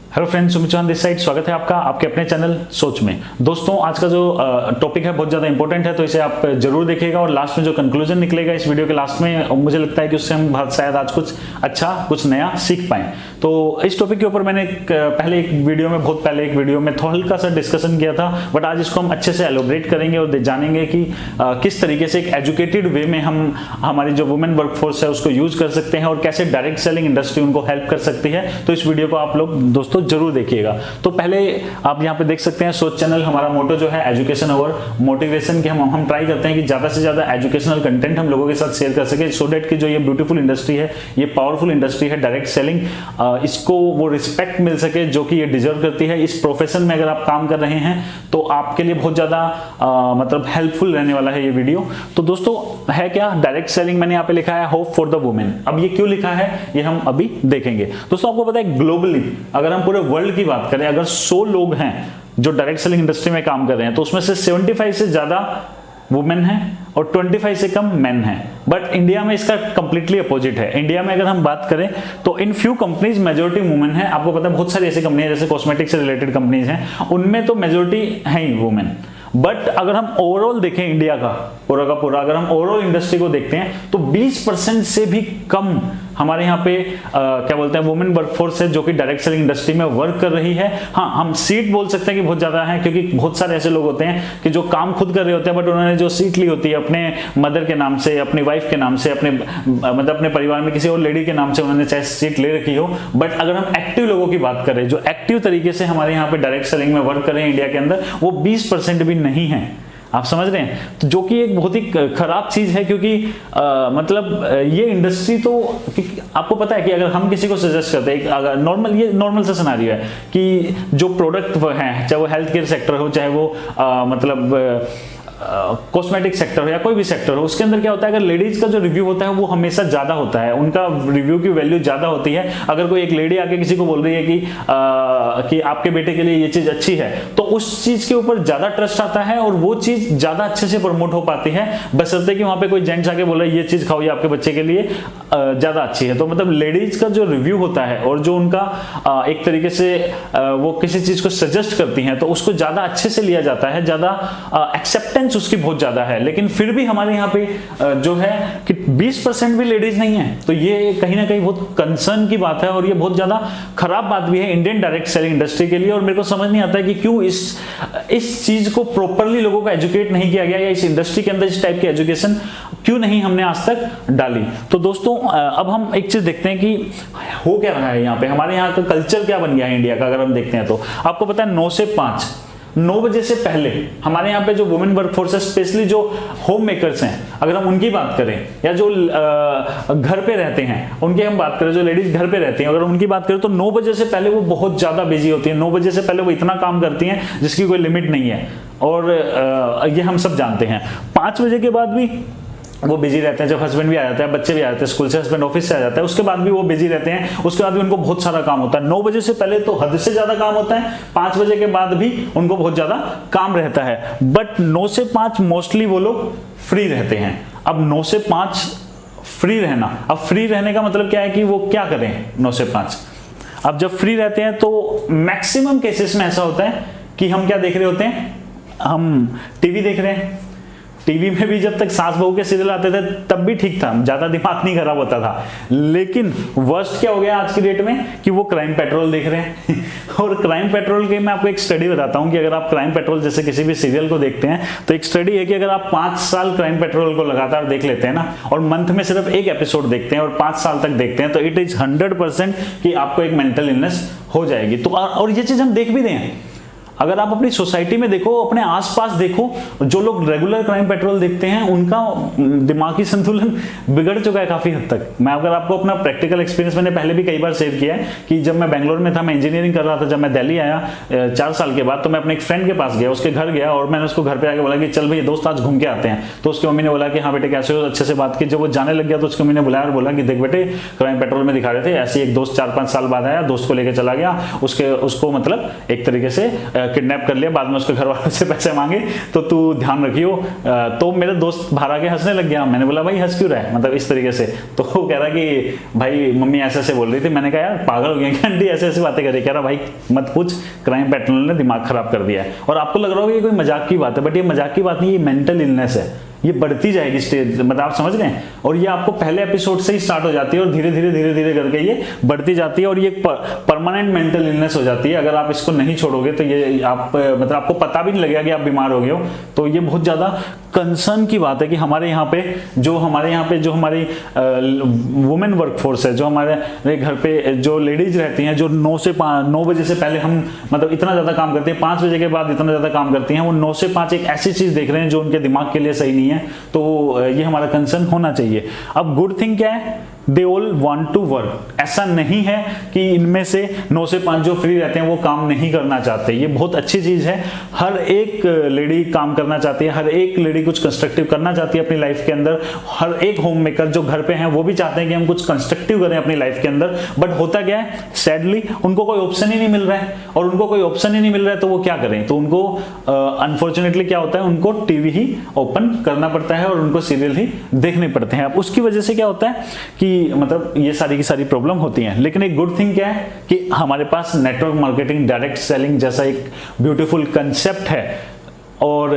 Hello friends, Sumit Chauhan this side. स्वागत है आपका आपके अपने चैनल सोच में। दोस्तों, आज का जो टॉपिक है बहुत ज़्यादा इंपॉर्टेंट है, तो इसे आप जरूर देखिएगा और लास्ट में जो कंक्लूजन निकलेगा इस वीडियो के लास्ट में, मुझे लगता है कि उससे हम शायद आज कुछ अच्छा कुछ नया सीख पाएं। तो इस टॉपिक के ऊपर मैंने पहले एक वीडियो में थोड़ा हल्का सा डिस्कशन किया था, बट आज इसको हम अच्छे से एलोबरेट करेंगे और जानेंगे कि किस तरीके से एक एजुकेटेड वे में हम हमारी जो वुमेन वर्कफोर्स है उसको यूज कर सकते हैं और कैसे डायरेक्ट सेलिंग इंडस्ट्री उनको हेल्प कर सकती है। तो इस वीडियो को आप लोग दोस्तों जरूर देखिएगा। तो पहले आप यहाँ पे देख सकते हैं सोच चैनल, हमारा मोटो जो है एजुकेशन और मोटिवेशन के हम ट्राई करते हैं कि ज्यादा से ज्यादा एजुकेशनल कंटेंट हम लोगों के साथ शेयर कर सके, सो डेट कि जो ये ब्यूटीफुल इंडस्ट्री है, ये पावरफुल इंडस्ट्री है डायरेक्ट सेलिंग, इसको वो रिस्पेक्ट मिल सके जो कि ये डिजर्व करती है। इस प्रोफेशन में अगर आप काम कर रहे हैं तो आपके लिए बहुत ज्यादा मतलब हेल्पफुल रहने वाला है ये वीडियो। तो दोस्तों है क्या डायरेक्ट सेलिंग, मैंने यहाँ पे लिखा है होप फॉर द वुमेन। अब ये क्यों लिखा है ये हम अभी देखेंगे। दोस्तों आपको पता है ग्लोबली अगर हम पूरे वर्ल्ड की बात करें, अगर 100 लोग हैं जो डायरेक्ट सेलिंग इंडस्ट्री में काम कर रहे हैं तो उसमें से 75 से ज्यादा वुमेन है और 25 से कम मेन है। बट इंडिया में इसका कंप्लीटली अपोजिट है। इंडिया में अगर हम बात करें तो in few companies majority women है। आपको पता है बहुत सारी ऐसी कंपनी है जैसे कॉस्मेटिक से रिलेटेड कंपनीज हैं, उनमें तो मेजोरिटी है ही वुमेन। बट अगर हम ओवरऑल देखें इंडिया का पूरा अगर हम ओवरऑल इंडस्ट्री को देखते हैं तो 20% से भी कम हमारे यहाँ पे क्या बोलते हैं वुमेन वर्कफोर्स है जो कि डायरेक्ट सेलिंग इंडस्ट्री में वर्क कर रही है। हाँ, हम सीट बोल सकते हैं कि बहुत ज्यादा है, क्योंकि बहुत सारे ऐसे लोग होते हैं कि जो काम खुद कर रहे होते हैं बट उन्होंने जो सीट ली होती है अपने मदर के नाम से, अपनी वाइफ के नाम से, अपने मतलब अपने परिवार में किसी और लेडी के नाम से उन्होंने चाहे सीट ले रखी हो। बट अगर हम एक्टिव लोगों की बात करें जो एक्टिव तरीके से हमारे यहाँ पे डायरेक्ट सेलिंग में वर्क कर रहे हैं इंडिया के अंदर, वो 20% भी नहीं है। आप समझ रहे हैं, तो जो कि एक बहुत ही खराब चीज है, क्योंकि मतलब ये इंडस्ट्री तो आपको पता है कि अगर हम किसी को सजेस्ट करते हैं, अगर नॉर्मल सा सिनेरियो है कि जो प्रोडक्ट है, चाहे वो हेल्थ केयर सेक्टर हो, चाहे वो मतलब कॉस्मेटिक सेक्टर हो या कोई भी सेक्टर हो, उसके अंदर क्या होता है अगर लेडीज का जो रिव्यू होता है वो हमेशा ज्यादा होता है, उनका रिव्यू की वैल्यू ज्यादा होती है। अगर कोई एक लेडी आके किसी को बोल रही है कि आपके बेटे के लिए ये चीज अच्छी है, तो उस चीज के ऊपर ज्यादा ट्रस्ट आता है और वो चीज ज्यादा अच्छे से प्रमोट हो पाती है, बशर्ते कि वहां पे कोई जेंट्स आके बोल रहा है ये चीज खाओ, ये आपके बच्चे के लिए ज्यादा अच्छी है। तो मतलब लेडीज का जो रिव्यू होता है और जो उनका एक तरीके से वो किसी चीज को सजेस्ट करती हैं तो उसको ज्यादा अच्छे से लिया जाता है, ज्यादा एक्सेप्टेंस उसकी बहुत ज्यादा है। लेकिन फिर भी हमारे यहाँ पे जो है कि 20% भी लेडीज नहीं है, तो ये कहीं ना कहीं बहुत कंसर्न की बात है और ये बहुत ज्यादा खराब बात भी है इंडियन डायरेक्ट सेलिंग इंडस्ट्री के लिए। और मेरे को समझ नहीं आता है कि क्यों इस चीज को प्रॉपरली लोगों को एजुकेट नहीं किया गया, या इस इंडस्ट्री के अंदर इस टाइप की एजुकेशन क्यों नहीं हमने आज तक डाली। तो दोस्तों अब हम एक चीज देखते हैं कि हो क्या रहा है यहाँ पे, हमारे यहाँ का कल्चर क्या बन गया है इंडिया का। अगर हम देखते हैं तो आपको पता है 9 से 5 9 बजे से पहले हमारे यहाँ पे जो वुमेन वर्कफोर्स है, स्पेशली जो होम मेकर्स हैं, अगर हम उनकी बात करें या जो घर पे रहते हैं उनकी हम बात करें, जो लेडीज घर पे रहती हैं अगर उनकी बात करें तो 9 बजे से पहले वो बहुत ज्यादा बिजी होती है। 9 बजे से पहले वो इतना काम करती हैं जिसकी कोई लिमिट नहीं है, और ये हम सब जानते हैं। 5 बजे के बाद भी वो बिजी रहते हैं, जब हस्बैंड भी आ जाता है, बच्चे भी आ जाते हैं स्कूल से, हस्बैंड ऑफिस से आ जाता है, उसके बाद भी वो बिजी रहते हैं, उसके बाद भी उनको बहुत सारा काम होता है। 9 बजे से पहले तो हद से ज्यादा काम होता है, 5 बजे के बाद भी उनको बहुत ज्यादा काम रहता है। बट 9 से 5 मोस्टली वो लोग फ्री रहते हैं। अब 9 से 5 फ्री रहना, अब फ्री रहने का मतलब क्या है कि वो क्या करें 9 से 5। अब जब फ्री रहते हैं तो मैक्सिमम केसेस में ऐसा होता है कि हम क्या देख रहे होते हैं, हम टीवी देख रहे हैं। टीवी में भी जब तक सास बहू के सीरियल आते थे तब भी ठीक था, ज्यादा दिमाग नहीं खराब होता था। लेकिन वर्स्ट क्या हो गया आज की डेट में कि वो क्राइम पेट्रोल देख रहे हैं और क्राइम पेट्रोल के मैं आपको एक स्टडी बताता हूं कि अगर आप क्राइम पेट्रोल जैसे किसी भी सीरियल को देखते हैं तो एक स्टडी है कि अगर आप 5 साल क्राइम पेट्रोल को लगातार देख लेते हैं ना, और मंथ में सिर्फ एक एपिसोड देखते हैं और 5 साल तक देखते हैं, तो इट इज 100% कि आपको एक मेंटल इलनेस हो जाएगी। तो और ये चीज हम देख भी रहे हैं। अगर आप अपनी सोसाइटी में देखो, अपने आसपास देखो, जो लोग रेगुलर क्राइम पेट्रोल देखते हैं उनका दिमागी संतुलन बिगड़ चुका है काफी हद तक। मैं अगर आपको अपना प्रैक्टिकल एक्सपीरियंस मैंने पहले भी कई बार शेयर किया है कि जब मैं बेंगलोर में था, मैं इंजीनियरिंग कर रहा था, जब मैं दिल्ली आया 4 साल के बाद, तो मैं अपने एक फ्रेंड के पास गया, उसके घर गया और मैंने उसको घर पे आके बोला कि चल भाई दोस्त आज घूम के आते हैं। तो उसकी मम्मी ने बोला कि हाँ बेटे कैसे हो, अच्छे से बात की। जब वो जाने लग गया तो उसकी मम्मी ने बुलाया और बोला कि देख बेटे क्राइम पेट्रोल में दिखा रहे थे, ऐसे एक दोस्त 4-5 साल बाद आया, दोस्त को लेकर चला गया, उसको मतलब एक तरीके से किडनैप कर लिया, बाद में उसके घर वालों से पैसे मांगे, तो तू ध्यान रखियो। तो मेरे दोस्त बाहर आके हंसने लग गया। मैंने बोला भाई हंस क्यों रहा है, मतलब इस तरीके से। तो वो कह रहा कि भाई मम्मी ऐसे ऐसे बोल रही थी। मैंने कहा यार पागल हो गया क्या आंटी, ऐसे ऐसी बातें कर रही। कह रहा भाई मत पूछ, क्राइम पैट्रोल ने दिमाग खराब कर दिया है। और आपको लग रहा होगा ये कोई मजाक की बात है, बट ये मजाक की बात नहीं, ये मेंटल इलनेस है, ये बढ़ती जाएगी स्टेज, मतलब आप समझ रहे हैं। और ये आपको पहले एपिसोड से ही स्टार्ट हो जाती है और धीरे धीरे करके ये बढ़ती जाती है और ये परमानेंट मेंटल इलनेस हो जाती है। अगर आप इसको नहीं छोड़ोगे तो ये आप मतलब आपको पता भी नहीं लगेगा कि आप बीमार हो गए हो। तो ये बहुत ज्यादा कंसर्न की बात है कि हमारे यहाँ पे जो हमारी वुमेन वर्कफोर्स है, जो हमारे घर पे जो लेडीज रहती हैं, जो 9 बजे से पहले हम मतलब इतना ज्यादा काम करते हैं, 5 बजे के बाद इतना ज्यादा काम करती हैं, वो 9 से 5 एक ऐसी चीज देख रहे हैं जो उनके दिमाग के लिए सही नहीं है। तो ये हमारा कंसर्न होना चाहिए। अब गुड थिंग क्या है, they all want to work. ऐसा नहीं है कि इनमें से 9 से 5 जो फ्री रहते हैं वो काम नहीं करना चाहते, ये बहुत अच्छी चीज है। हर एक लेडी काम करना चाहती है, हर एक लेडी कुछ कंस्ट्रक्टिव करना चाहती है अपनी लाइफ के अंदर। हर एक होम मेकर जो घर पे हैं वो भी चाहते हैं कि हम कुछ कंस्ट्रक्टिव करें अपनी लाइफ के अंदर। बट होता क्या है, सैडली उनको कोई ऑप्शन ही नहीं मिल रहा है, और उनको कोई ऑप्शन ही नहीं मिल रहा है तो वो क्या करें। तो उनको अनफॉर्चुनेटली क्या होता है, उनको टीवी ही ओपन करना पड़ता है और उनको सीरियल ही देखने पड़ते हैं। अब उसकी वजह से क्या होता है कि मतलब ये सारी की सारी प्रॉब्लम होती हैं। लेकिन एक गुड थिंग क्या है कि हमारे पास नेटवर्क मार्केटिंग, डायरेक्ट सेलिंग जैसा एक ब्यूटीफुल कंसेप्ट है, और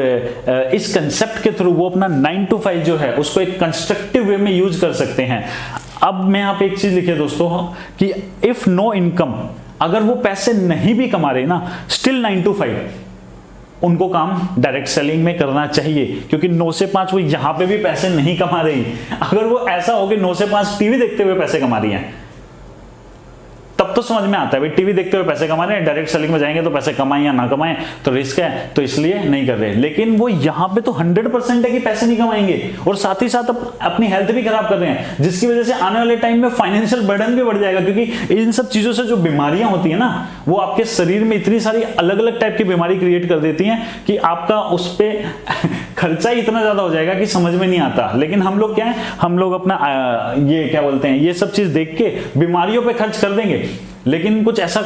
इस कंसेप्ट के थ्रू वो अपना 9 to 5 जो है उसको एक कंस्ट्रक्टिव वे में यूज कर सकते हैं। अब मैं यहाँ पे एक चीज लिखे दोस्तों कि इफ नो इनकम, अगर वो पैसे नहीं भी कमा रहे ना, स्टिल 9 to 5 उनको काम डायरेक्ट सेलिंग में करना चाहिए, क्योंकि 9 से 5 वो यहां पे भी पैसे नहीं कमा रही। अगर वो ऐसा हो कि 9 से 5 टीवी देखते हुए पैसे कमा रही हैं, तब तो समझ में आता है भाई टीवी देखते हुए पैसे कमा रहे हैं, डायरेक्ट सेलिंग में जाएंगे तो पैसे कमाएं या ना कमाएं तो रिस्क है, तो इसलिए नहीं कर रहे। लेकिन वो यहां पे तो 100% है कि पैसे नहीं कमाएंगे, और साथ ही साथ अपनी हेल्थ भी खराब कर रहे हैं, जिसकी वजह से आने वाले टाइम में फाइनेंशियल बर्डन भी बढ़ जाएगा। क्योंकि इन सब चीजों से जो बीमारियां होती है ना, वो आपके शरीर में इतनी सारी अलग अलग टाइप की बीमारी क्रिएट कर देती हैं कि आपका उस पर खर्चा ही इतना ज्यादा हो जाएगा कि समझ में नहीं आता। लेकिन हम लोग क्या है, हम लोग अपना ये क्या बोलते हैं, ये सब चीज देख के बीमारियों पे खर्च कर देंगे, लेकिन कुछ ऐसा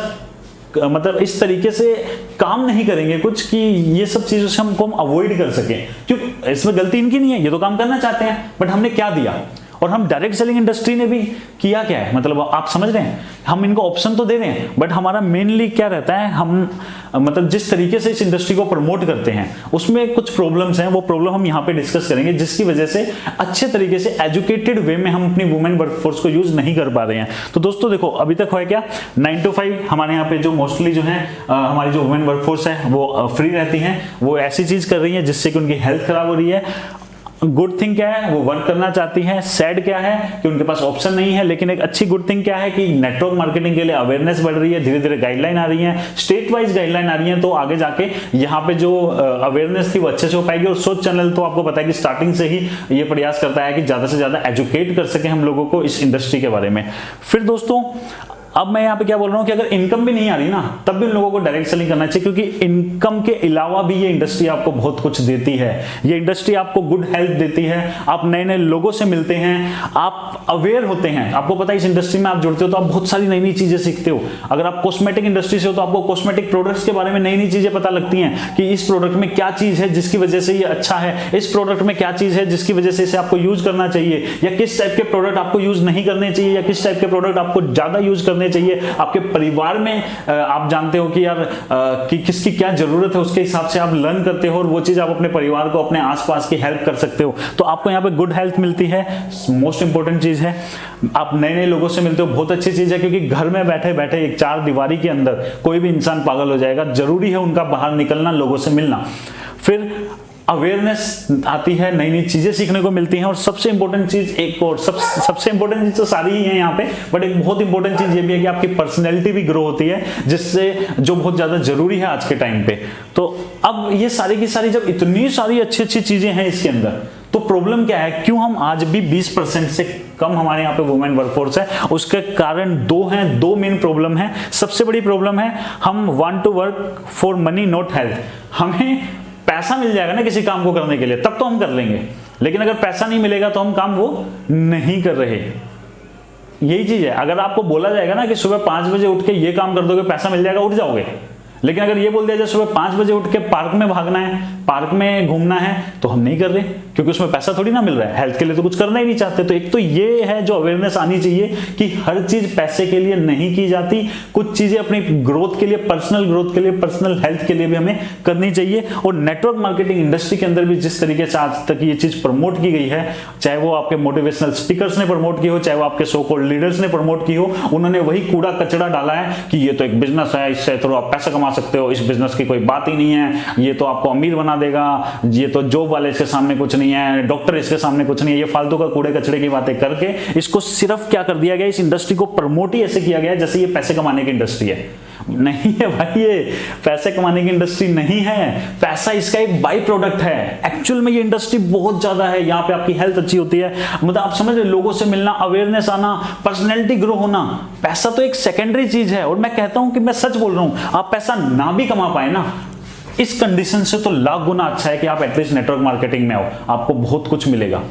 मतलब इस तरीके से काम नहीं करेंगे कुछ कि ये सब चीजों से हम अवॉइड कर सकें। क्योंकि इसमें गलती इनकी नहीं है, ये तो काम करना चाहते हैं, बट हमने क्या दिया। और हम डायरेक्ट सेलिंग इंडस्ट्री ने भी किया क्या है, मतलब आप समझ रहे हैं, हम इनको ऑप्शन तो दे रहे हैं, बट हमारा मेनली क्या रहता है, हम मतलब जिस तरीके से इस इंडस्ट्री को प्रमोट करते हैं उसमें कुछ प्रॉब्लम्स हैं। वो प्रॉब्लम हम यहाँ पे डिस्कस करेंगे, जिसकी वजह से अच्छे तरीके से एजुकेटेड वे में हम अपनी वुमेन वर्कफोर्स को यूज नहीं कर पा रहे हैं। तो दोस्तों देखो, अभी तक है क्या, 9 to 5 हमारे यहाँ पे जो मोस्टली जो है हमारी जो वुमेन वर्कफोर्स है वो फ्री रहती हैं, वो ऐसी चीज कर रही है जिससे कि उनकी हेल्थ खराब हो रही है। गुड थिंग क्या है, वो वर्क करना चाहती हैं। सैड क्या है कि उनके पास ऑप्शन नहीं है। लेकिन एक अच्छी गुड थिंग क्या है कि नेटवर्क मार्केटिंग के लिए अवेयरनेस बढ़ रही है, धीरे धीरे गाइडलाइन आ रही है, स्टेट वाइज गाइडलाइन आ रही है। तो आगे जाके यहाँ पे जो अवेयरनेस थी वो अच्छे से हो पाएगी। और सोच चैनल तो आपको पता है कि स्टार्टिंग से ही ये प्रयास करता है कि ज्यादा से ज्यादा एजुकेट कर सके हम लोगों को इस इंडस्ट्री के बारे में। फिर दोस्तों अब मैं यहाँ पे क्या बोल रहा हूँ कि अगर इनकम भी नहीं आ रही ना, तब भी उन लोगों को डायरेक्ट सेलिंग करना चाहिए, क्योंकि इनकम के अलावा भी ये इंडस्ट्री आपको बहुत कुछ देती है। ये इंडस्ट्री आपको गुड हेल्थ देती है, आप नए नए लोगों से मिलते हैं, आप अवेयर होते हैं। आपको पता है इस इंडस्ट्री में आप जुड़ते हो तो आप बहुत सारी नई नई चीजें सीखते हो। अगर आप कॉस्मेटिक इंडस्ट्री से हो तो आपको कॉस्मेटिक प्रोडक्ट्स के बारे में नई नई चीजें पता लगती हैं कि इस प्रोडक्ट में क्या चीज है जिसकी वजह से ये अच्छा है, इस प्रोडक्ट में क्या चीज है जिसकी वजह से इसे आपको यूज करना चाहिए, या किस टाइप के प्रोडक्ट आपको यूज नहीं करने चाहिए, या किस टाइप के प्रोडक्ट आपको ज्यादा यूज करने चाहिए। आपके परिवार में आप जानते हो कि यार कि किसकी क्या जरूरत है, उसके हिसाब से आप लर्न करते हो और वो चीज आप अपने परिवार को, अपने आसपास की हेल्प कर सकते हो। तो आपको यहाँ पे गुड हेल्थ मिलती है, मोस्ट इंपॉर्टेंट चीज है। आप नए नए लोगों से मिलते हो, बहुत अच्छी चीज है, क्योंकि घर में बैठे बैठे एक 4 दीवारी के अंदर कोई भी इंसान पागल हो जाएगा। जरूरी है उनका बाहर निकलना, लोगों से मिलना। फिर अवेयरनेस आती है, नई नई चीजें सीखने को मिलती हैं। और सबसे इंपॉर्टेंट चीज एक और सबसे इंपॉर्टेंट चीज तो सारी ही है यहाँ पे, बट एक बहुत इंपॉर्टेंट चीज ये भी है कि आपकी पर्सनैलिटी भी ग्रो होती है, जिससे जो बहुत ज्यादा जरूरी है आज के टाइम पे। तो अब ये सारी की सारी, जब इतनी सारी अच्छी अच्छी चीजें हैं इसके अंदर, तो प्रॉब्लम क्या है, क्यों हम आज भी 20% से कम हमारे यहाँ पे वुमेन वर्कफोर्स है? उसके कारण 2 हैं, 2 मेन प्रॉब्लम है। सबसे बड़ी प्रॉब्लम है, हम want to work for money not health. हमें पैसा मिल जाएगा ना किसी काम को करने के लिए, तब तो हम कर लेंगे, लेकिन अगर पैसा नहीं मिलेगा तो हम काम वो नहीं कर रहे। यही चीज है, अगर आपको बोला जाएगा ना कि सुबह 5 बजे उठ के ये काम कर दोगे पैसा मिल जाएगा, उठ जाओगे। लेकिन अगर ये बोल दिया जाए सुबह 5 बजे उठ के पार्क में भागना है, पार्क में घूमना है, तो हम नहीं कर रहे, क्योंकि उसमें पैसा थोड़ी ना मिल रहा है, हेल्थ के लिए तो कुछ करना ही नहीं चाहते। तो एक तो ये है जो अवेयरनेस आनी चाहिए कि हर चीज पैसे के लिए नहीं की जाती, कुछ चीजें अपनी ग्रोथ के लिए, पर्सनल ग्रोथ के लिए, पर्सनल हेल्थ के लिए भी हमें करनी चाहिए। और नेटवर्क मार्केटिंग इंडस्ट्री के अंदर भी जिस तरीके से आज तक ये चीज प्रमोट की गई है, चाहे वो आपके मोटिवेशनल स्पीकर्स ने प्रमोट की हो, चाहे वो आपके सो कॉल्ड लीडर्स ने प्रमोट की हो, उन्होंने वही कूड़ा कचरा डाला है कि ये तो एक बिजनेस है, इससे तो आप पैसा कमा सकते हो, इस बिजनेस की कोई बात ही नहीं है, ये तो आपको अमीर बना देगा, ये तो जॉब वाले इसके सामने कुछ नहीं है, डॉक्टर इसके सामने कुछ नहीं है। ये फालतू का कूड़े कचरे की बातें करके इसको सिर्फ क्या कर दिया गया, इस इंडस्ट्री को प्रमोट ही ऐसे किया गया जैसे ये पैसे कमाने की इंडस्ट्री है। नहीं है भाई, ये पैसे कमाने की इंडस्ट्री नहीं है, पैसा इसका एक बाई प्रोडक्ट है। एक्चुअल में ये इंडस्ट्री बहुत ज्यादा है, यहाँ पे आपकी हेल्थ अच्छी होती है, मतलब आप समझ रहे, लोगों से मिलना, अवेयरनेस आना, पर्सनैलिटी ग्रो होना। पैसा तो एक सेकेंडरी चीज है। और मैं कहता हूं कि मैं सच बोल रहा हूं, आप पैसा ना भी कमा पाए ना, इस कंडीशन से तो लाख गुना अच्छा है कि आप एटलीस्ट नेटवर्क मार्केटिंग में आओ, आपको बहुत कुछ मिलेगा।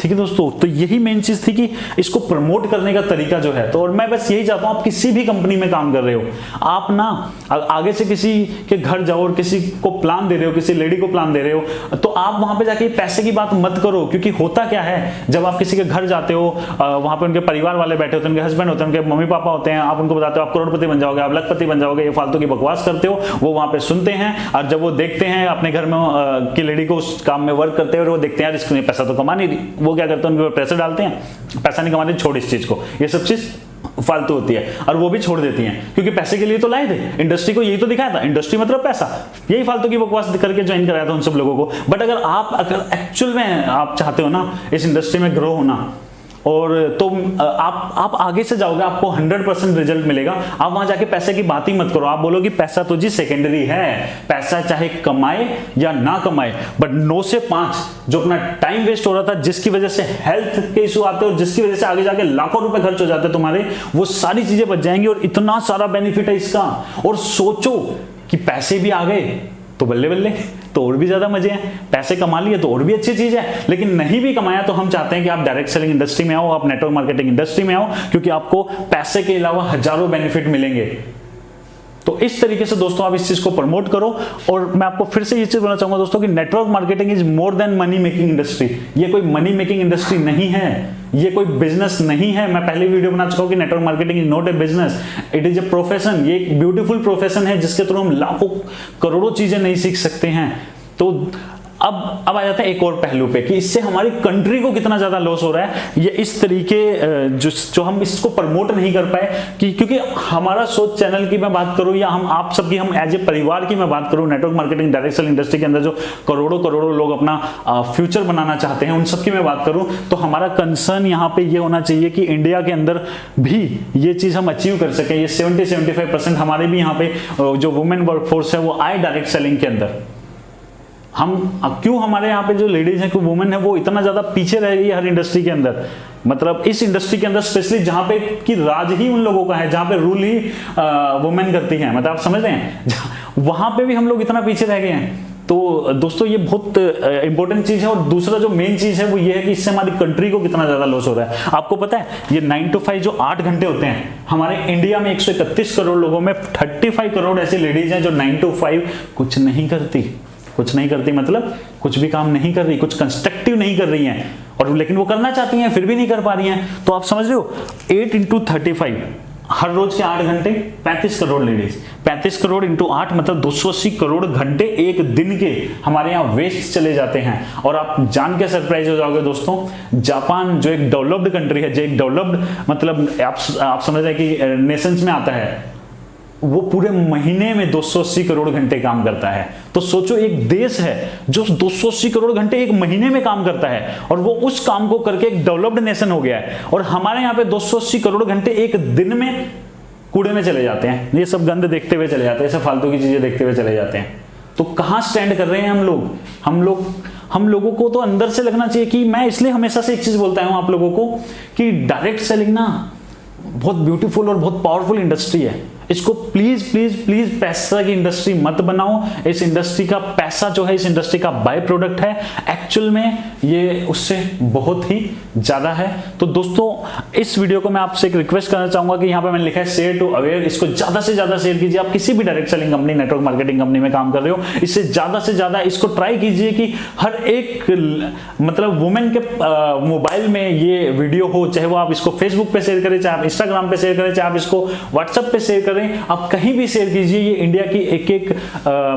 ठीक है दोस्तों, तो यही मेन चीज थी कि इसको प्रमोट करने का तरीका जो है। तो और मैं बस यही चाहता हूं, आप किसी भी कंपनी में काम कर रहे हो, आप ना आगे से किसी के घर जाओ और किसी को प्लान दे रहे हो, किसी लेडी को प्लान दे रहे हो, तो आप वहां पे जाके पैसे की बात मत करो। क्योंकि होता क्या है, जब आप किसी के घर जाते हो, वहां पे उनके परिवार वाले बैठे होते हैं, उनके हस्बैंड होते हैं, उनके मम्मी पापा होते हैं, आप उनको बताते हो आप करोड़पति बन जाओगे, आप लखपति बन जाओगे, ये फालतू की बकवास करते हो। वो वहां पे सुनते हैं, और जब वो देखते हैं अपने घर में की लेडी को उस काम में वर्क करते हुए, वो देखते हैं इसने पैसा तो कमा नहीं रही, वो क्या करते हैं, उनके पैसे डालते हैं, पैसा नहीं कमाते, छोड़ इस चीज को, ये सब चीज फालतू होती है, और वो भी छोड़ देती हैं, क्योंकि पैसे के लिए तो लाए थे, इंडस्ट्री को यही तो दिखाया था, इंडस्ट्री मतलब पैसा, यही फालतू की बकवास करके ज्वाइन कराया था उन सब लोगों को। बट अगर एक्चुअल में आप चाहते हो ना इस इंडस्ट्री में ग्रो होना, और तो आप आगे से जाओगे, आपको 100% रिजल्ट मिलेगा। आप वहां जाके पैसे की बात ही मत करो, आप बोलो कि पैसा तो जी सेकेंडरी है, पैसा चाहे कमाए या ना कमाए, बट 9 से 5 जो अपना टाइम वेस्ट हो रहा था, जिसकी वजह से हेल्थ के इशू आते हैं और जिसकी वजह से आगे जाके लाखों रुपए खर्च हो जाते हैं तुम्हारे, वो सारी चीजें बच जाएंगी। और इतना सारा बेनिफिट है इसका। और सोचो कि पैसे भी आ गए तो बल्ले बल्ले, तो और भी ज्यादा मजे हैं, पैसे कमा लिए तो और भी अच्छी चीज है। लेकिन नहीं भी कमाया तो हम चाहते हैं कि आप डायरेक्ट सेलिंग इंडस्ट्री में आओ, आप नेटवर्क मार्केटिंग इंडस्ट्री में आओ, क्योंकि आपको पैसे के अलावा हजारों बेनिफिट मिलेंगे। तो इस तरीके से दोस्तों आप इस चीज को प्रमोट करो। और मैं आपको फिर से ये चीज बोलना चाहूंगा दोस्तों कि network marketing is more than money making industry. ये कोई मनी मेकिंग इंडस्ट्री नहीं है, ये कोई बिजनेस नहीं है। मैं पहले वीडियो बना चुका हूं कि network marketing is not a business, it is a profession. ये एक ब्यूटीफुल प्रोफेशन है जिसके थ्रू हम लाखों करोड़ों चीजें नहीं सीख सकते हैं। तो अब आ जाता है एक और पहलू पे कि इससे हमारी कंट्री को कितना ज्यादा लॉस हो रहा है। ये इस तरीके जो हम इसको प्रमोट नहीं कर पाए कि क्योंकि हमारा सोच चैनल की मैं बात करूं या हम आप सबकी, हम एज ए परिवार की मैं बात करूं, network marketing direct sell industry के अंदर जो करोड़ों लोग अपना फ्यूचर बनाना चाहते हैं, उन सबकी मैं बात करूं, तो हमारा कंसर्न यहाँ पे ये होना चाहिए कि इंडिया के अंदर भी ये चीज हम अचीव कर सके। ये 70-75% हमारे भी यहाँ पे जो वुमेन वर्कफोर्स है वो आए डायरेक्ट सेलिंग के अंदर। हम क्यों हमारे यहाँ पे जो लेडीज है, कोई वुमेन है, वो इतना ज्यादा पीछे रह गई है हर इंडस्ट्री के अंदर। मतलब इस इंडस्ट्री के अंदर स्पेशली जहां पे कि राज ही उन लोगों का है, जहां पे रूल ही वुमेन करती हैं, मतलब आप समझ रहे हैं, वहां पे भी हम लोग इतना पीछे रह गए हैं। तो दोस्तों ये बहुत इंपॉर्टेंट चीज है। और दूसरा जो मेन चीज है वो ये है कि इससे हमारी कंट्री को कितना ज्यादा लॉस हो रहा है। आपको पता है ये 9 to 5 जो 8 घंटे होते हैं, हमारे इंडिया में 131 करोड़ लोगों में 35 करोड़ ऐसी लेडीज हैं जो 9 to 5 कुछ नहीं करती, मतलब कुछ भी काम नहीं कर रही, कुछ कंस्ट्रक्टिव नहीं कर रही हैं, और लेकिन वो करना चाहती हैं फिर भी नहीं कर पा रही हैं। तो आप समझ रहे हो 8 into 35, हर रोज के 8 घंटे 35 करोड़ लेडीज, 35 करोड़ इंटू 8 मतलब 280 करोड़ घंटे एक दिन के हमारे यहाँ वेस्ट चले जाते हैं। और आप जान के सरप्राइज हो जाओगे दोस्तों, जापान जो एक डेवलप्ड कंट्री है, जो एक डेवलप्ड मतलब आप समझ रहे हैं कि नेशंस में आता है, वो पूरे महीने में 280 करोड़ घंटे काम करता है। तो सोचो एक देश है जो 280 करोड़ घंटे एक महीने में काम करता है, और वो उस काम को करके एक डेवलप्ड नेशन हो गया है। और हमारे यहाँ पे 280 करोड़ घंटे एक दिन में कूड़े में चले जाते हैं, ये सब गंद देखते हुए चले जाते हैं, सब फालतू की चीजें देखते हुए चले जाते हैं। तो कहाँ स्टैंड कर रहे हैं हम लोगों को तो अंदर से लगना चाहिए कि मैं इसलिए हमेशा से एक चीज बोलता हूं आप लोगों को कि डायरेक्ट सेलिंग ना बहुत ब्यूटीफुल और बहुत पावरफुल इंडस्ट्री है। इसको प्लीज प्लीज प्लीज पैसा की इंडस्ट्री मत बनाओ। इस इंडस्ट्री का पैसा जो है, इस इंडस्ट्री का बाय प्रोडक्ट है, एक्चुअल में ये उससे बहुत ही ज्यादा है। तो दोस्तों इस वीडियो को मैं आपसे एक रिक्वेस्ट करना चाहूंगा कि यहाँ पे मैंने लिखा है शेयर टू अवेयर, इसको ज्यादा से ज्यादा शेयर कीजिए। आप किसी भी direct selling company, network marketing company में काम कर रहे हो, इससे ज्यादा से ज्यादा इसको ट्राई कीजिए कि हर एक मतलब वुमेन के मोबाइल में ये वीडियो हो, चाहे वो आप इसको फेसबुक पे शेयर करें, चाहे आप इंस्टाग्राम पे शेयर करें, चाहे आप इसको व्हाट्सएप पे शेयर करें, आप कहीं भी शेयर कीजिए। ये इंडिया की एक एक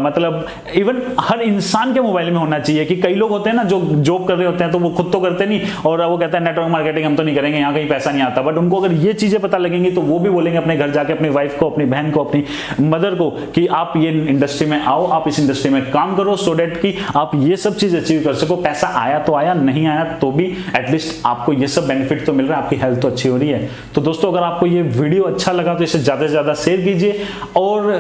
मतलब इवन हर इंसान के मोबाइल में होना चाहिए। कि कई लोग होते हैं ना जो जॉब कर रहे होते हैं तो वो खुद तो करते नहीं और वो कहते हैं नेटवर्क मार्केटिंग हम तो नहीं करेंगे, यहाँ कहीं पैसा नहीं आता। बट उनको अगर ये चीजें पता लगेंगी तो वो भी बोलेंगे अपने घर जाके अपनी वाइफ को, अपनी बहन को, अपनी मदर को कि आप ये इंडस्ट्री में आओ, आप इस इंडस्ट्री में काम करो, सो डेट कि आप ये सब चीज अचीव कर सको। पैसा आया तो आया, नहीं आया तो भी एटलीस्ट आपको ये सब बेनिफिट तो मिल रहा है, आपकी हेल्थ तो अच्छी हो रही है। तो दोस्तों अगर आपको ये वीडियो अच्छा लगा तो इसे ज्यादा से ज्यादा शेयर कीजिए। और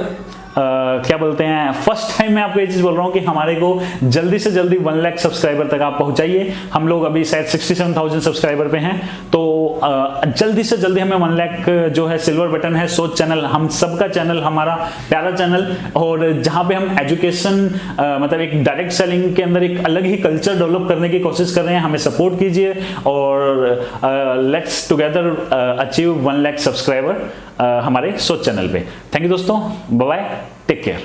क्या बोलते हैं, फर्स्ट टाइम मैं आपको ये चीज बोल रहा हूं कि हमारे को जल्दी से जल्दी 1 लाख सब्सक्राइबर तक आप पहुंचाइए। हम लोग अभी शायद 67,000 सब्सक्राइबर पे हैं, तो जल्दी से जल्दी हमें 1 लाख जो है सिल्वर बटन है, सोच चैनल, हम सबका चैनल, हमारा प्यारा चैनल, और जहां पे हम एजुकेशन मतलब एक डायरेक्ट सेलिंग के अंदर एक अलग ही कल्चर डेवलप करने की कोशिश कर रहे हैं। हमें सपोर्ट कीजिए और let's together achieve 1 lakh subscriber हमारे सोच चैनल पे। थैंक यू दोस्तों, बाय बाय, टेक केयर।